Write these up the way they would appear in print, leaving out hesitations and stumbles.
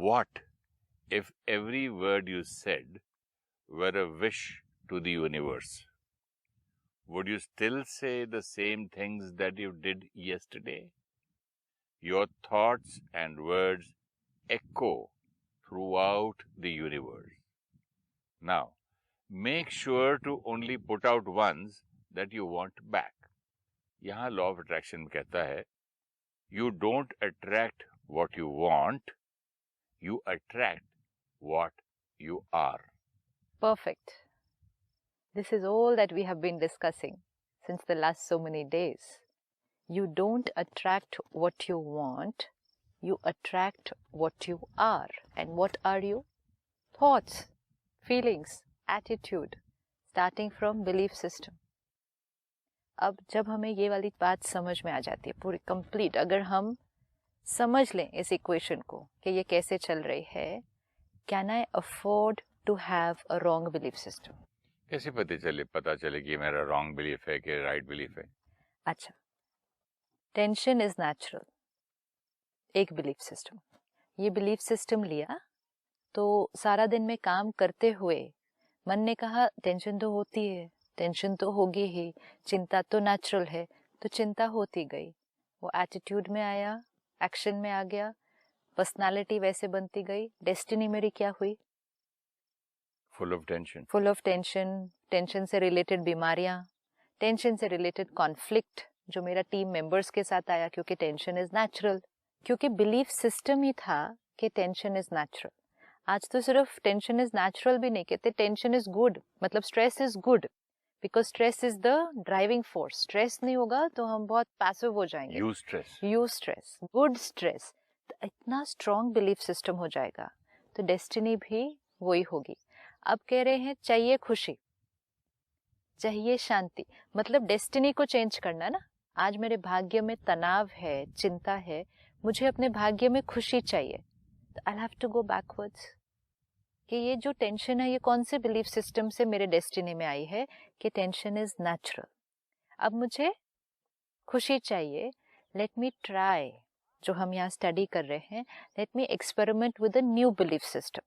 What if every word you said were a wish to the universe? Would you still say the same things that you did yesterday? Your thoughts and words echo throughout the universe. Now, make sure to only put out ones that you want back. यहाँ law of attraction कहता है, you don't attract what you want, you attract what you are. Perfect. This is all that we have been discussing since the last so many days. You don't attract what you want, you attract what you are. And what are you? Thoughts, feelings, attitude, starting from belief system. अब जब हमें ये वाली बात समझ में आ जाती है पूरी कंप्लीट, अगर हम समझ लें इस इक्वेशन को कि ये कैसे चल रही है, can I afford to have a wrong belief system? कैसे पता चले कि मेरा रॉन्ग बिलीफ है कि राइट बिलीफ है? अच्छा, टेंशन इज नेचुरल, एक बिलीफ सिस्टम। ये बिलीफ सिस्टम लिया तो सारा दिन में काम करते हुए मन ने कहा टेंशन तो होती है, टेंशन तो होगी ही, चिंता तो नेचुरल है, तो चिंता होती गई। वो एटीट्यूड में आया, एक्शन में आ गया, पर्सनालिटी वैसे बनती गई। डेस्टिनी मेरी क्या हुई? Full of tension. Full of tension, tension से रिलेटेड बीमारियां, टेंशन से रिलेटेड कॉन्फ्लिक्ट जो मेरा टीम मेंबर्स के साथ आया, क्योंकि टेंशन इज नेचुरल, क्योंकि बिलीफ सिस्टम ही था कि टेंशन इज नेचुरल। आज तो सिर्फ टेंशन इज नेचुरल भी नहीं कहते, टेंशन इज गुड, मतलब stress is good, because stress is the driving force. Stress नहीं होगा तो हम बहुत पैसिव हो जाएंगे। यूज स्ट्रेस, गुड स्ट्रेस, तो इतना स्ट्रॉन्ग बिलीफ सिस्टम हो जाएगा, तो डेस्टिनी भी वही होगी। अब कह रहे हैं चाहिए खुशी, चाहिए शांति, मतलब डेस्टिनी को चेंज करना ना। आज मेरे भाग्य में तनाव है, चिंता है, मुझे अपने भाग्य में खुशी चाहिए, तो I have to go backwards कि ये जो टेंशन है ये कौन से बिलीफ सिस्टम से मेरे डेस्टिनी में आई है कि टेंशन इज नेचुरल। अब मुझे खुशी चाहिए, लेट मी ट्राई, जो हम यहाँ स्टडी कर रहे हैं, let me experiment with a new belief system.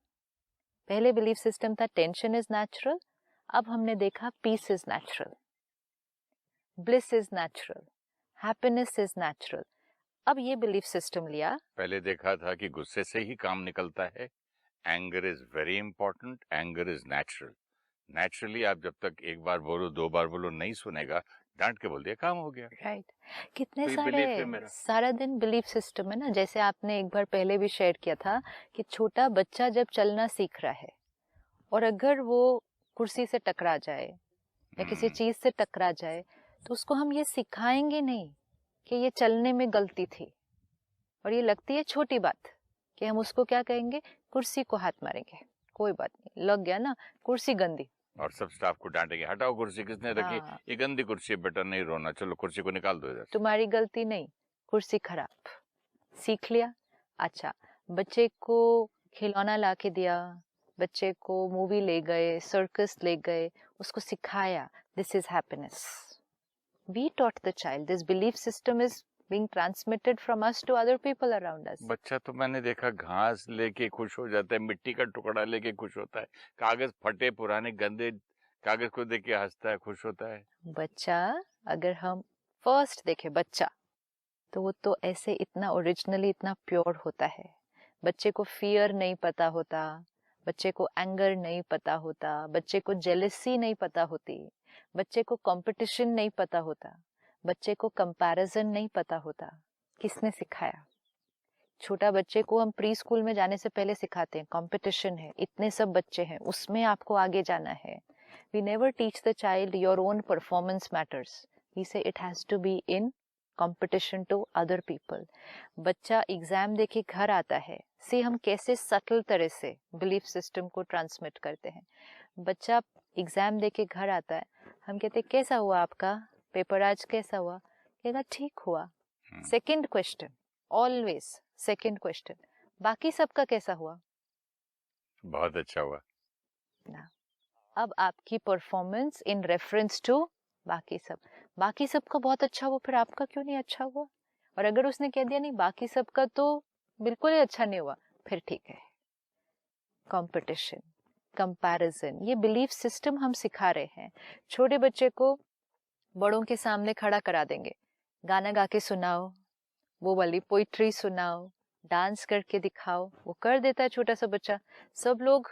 पहले बिलीफ सिस्टम था टेंशन इज नेचुरल, अब हमने देखा peace is natural, bliss is natural, happiness is natural. अब ये बिलीफ सिस्टम लिया। पहले देखा था कि गुस्से से ही काम निकलता है, anger is very important, anger is natural. Naturally आप जब तक एक बार बोलो, दो बार बोलो, नहीं सुनेगा, डांट के बोल दिया, काम हो गया। राइट कितने तो सारे सारा दिन बिलीफ सिस्टम है ना। जैसे आपने एक बार पहले भी शेयर किया था कि छोटा बच्चा जब चलना सीख रहा है और अगर वो कुर्सी से टकरा जाए या किसी चीज से टकरा जाए, तो उसको हम ये सिखाएंगे नहीं कि ये चलने में गलती थी, और ये लगती है छोटी बात कि हम उसको क्या कहेंगे, कुर्सी को हाथ मारेंगे, कोई बात नहीं, लग गया ना, कुर्सी गंदी, और सब स्टाफ को डांटेंगे, हटाओ कुर्सी, किसने रखी? ये गंदी कुर्सी है बेटा, नहीं रोना, चलो कुर्सी को निकाल दो इधर। तुम्हारी गलती नहीं, कुर्सी खराब। सीख लिया। अच्छा, बच्चे को खिलौना ला के दिया, बच्चे को मूवी ले गए, सर्कस ले गए, उसको सिखाया this is happiness. We taught the child, this belief system is being transmitted from us to other people around us. बच्चा तो मैंने देखा घास लेके खुश हो जाता है, मिट्टी का टुकड़ा लेके खुश होता है, कागज फटे पुराने गंदे कागज को देख के हंसता है, खुश होता है। बच्चा, अगर हम फर्स्ट देखें बच्चा, तो वो तो ऐसे इतना ओरिजिनली इतना प्योर होता है। बच्चे को फियर नहीं पता होता, बच्चे को एंगर नहीं पता होता, बच्चे को जेलसी नहीं पता होती, बच्चे को कंपटीशन नहीं पता होता, बच्चे को कंपैरिजन नहीं पता होता। किसने सिखाया? छोटा बच्चे को हम प्री स्कूल में जाने से पहले सिखाते हैं कंपटीशन है, इतने सब बच्चे हैं, उसमें आपको आगे जाना है। We never teach the child your own performance matters, we say it has to be in competition to other people. बच्चा एग्जाम देके घर आता है, से हम कैसे सटल तरह से बिलीफ सिस्टम को ट्रांसमिट करते हैं। बच्चा एग्जाम देके घर आता है, हम कहते हैं कैसा हुआ आपका पेपर, आज कैसा हुआ? कहेगा ठीक हुआ। Second question, always second question, बाकी सबका कैसा हुआ? बहुत अच्छा हुआ ना। अब आपकी परफॉर्मेंस इन रेफरेंस टू बाकी सबका बहुत अच्छा हुआ, फिर आपका क्यों नहीं अच्छा हुआ? और अगर उसने कह दिया नहीं बाकी सबका तो बिल्कुल ही अच्छा नहीं हुआ, फिर ठीक है। कंपटीशन, कंपैरिजन, ये बिलीफ सिस्टम हम सिखा रहे हैं। छोटे बच्चे को बड़ों के सामने खड़ा करा देंगे, गाना गा के सुनाओ, वो वाली पोइट्री सुनाओ, डांस करके दिखाओ, वो कर देता है छोटा सा बच्चा। सब लोग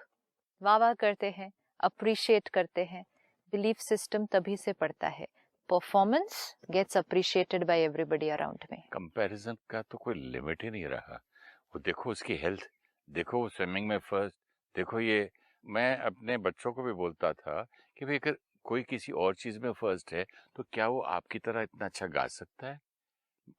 वाह वाह करते हैं, अप्रिशिएट करते हैं। बिलीफ सिस्टम तभी से पड़ता है। Performance gets appreciated by everybody around में। कंपैरिजन का तो कोई लिमिट ही नहीं रहा। वो देखो उसकी हेल्थ, देखो वो स्विमिंग में फर्स्ट, देखो ये। मैं अपने बच्चों को भी बोलता था कि भाई अगर कोई किसी और चीज में फर्स्ट है तो क्या वो आपकी तरह इतना अच्छा गा सकता है।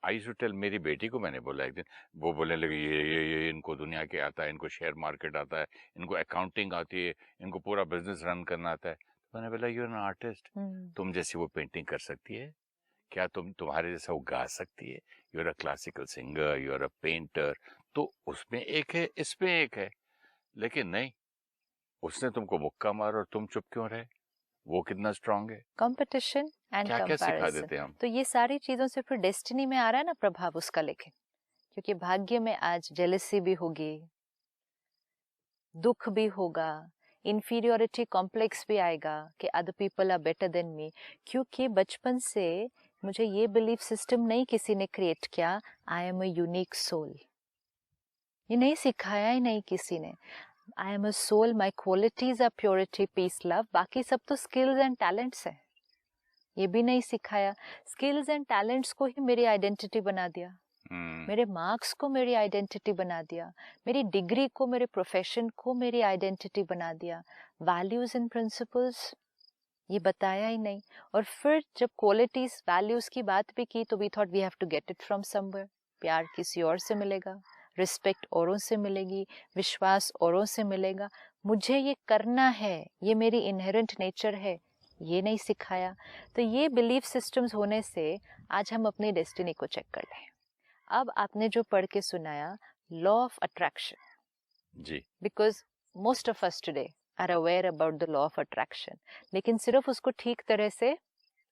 आई टू टेल, मेरी बेटी को मैंने बोला एक दिन, वो बोलने लगी ये इनको दुनिया के आता है, इनको शेयर मार्केट आता है, इनको अकाउंटिंग आती है, इनको पूरा बिजनेस रन करना आता है। तो मैंने बोला यू आर एन आर्टिस्ट, तुम जैसी वो पेंटिंग कर सकती है क्या? तुम्हारे जैसा वो गा सकती है? You are a classical singer, you are a painter. तो उसमें एक है, इसमें एक है। लेकिन नहीं, उसने तुमको मुक्का मारा और तुम चुप क्यों रहे? वो कितना स्ट्रांग है। कंपटीशन एंड क्या क्या सिखा कंपैरिजन, देते हैं हम। तो ये सारी चीजों से फिर डेस्टिनी में आ रहा है ना प्रभाव उसका। लेकिन क्योंकि भाग्य में आज जेलसी भी होगी, दुख भी होगा, इंफीरियोरिटी कॉम्प्लेक्स भी आएगा कि other people are better than me. क्योंकि बचपन से मुझे ये बिलीफ सिस्टम नहीं किसी ने क्रिएट किया, I am a unique soul. ये नहीं सिखाया ही नहीं किसी ने। I am a soul, my qualities are purity, peace, love. बाकी सब तो स्किल्स एंड टैलेंट्स हैं, ये भी नहीं सिखाया। स्किल्स एंड टैलेंट्स को ही मेरी आइडेंटिटी बना दिया, मेरे मार्क्स को मेरी आइडेंटिटी बना दिया, मेरी डिग्री को, मेरे प्रोफेशन को मेरी आइडेंटिटी बना दिया। वैल्यूज एंड प्रिंसिपल्स ये बताया ही नहीं। और फिर जब क्वालिटीज वैल्यूज की बात भी की तो we thought we have to get it from somewhere. प्यार किसी और से मिलेगा, रिस्पेक्ट औरों से मिलेगी, विश्वास औरों से मिलेगा, मुझे ये करना है, ये मेरी इनहेरेंट नेचर है, ये नहीं सिखाया। तो ये बिलीफ सिस्टम्स होने से आज हम अपनी डेस्टिनी को चेक कर रहे हैं। अब आपने जो पढ़ के सुनाया, लॉ ऑफ अट्रैक्शन जी, because most of us today are aware about the law of attraction, लेकिन सिर्फ उसको ठीक तरह से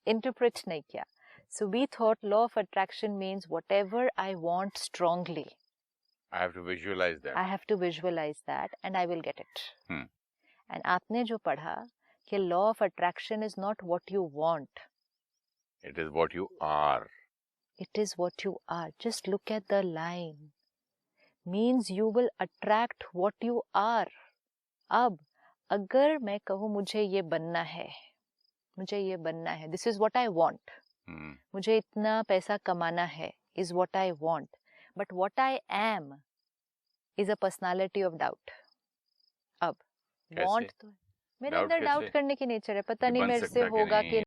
इंटरप्रेट नहीं किया। So we thought law of attraction means whatever I want strongly, I have to visualize that. I have to visualize that and I will get it. And आपने जो पढ़ा कि law of attraction is not what you want, It is what you are. it is what you are. Just look at the line. Means you will attract what you are. अब अगर मैं कहूँ मुझे ये बनना है, मुझे ये बनना है, this is what I want. मुझे इतना पैसा कमाना है, is what I want. But what I am is a personality of doubt. अब want तो मेरे अंदर डाउट करने की नेचर है, पता नहीं मेरे से होगा कि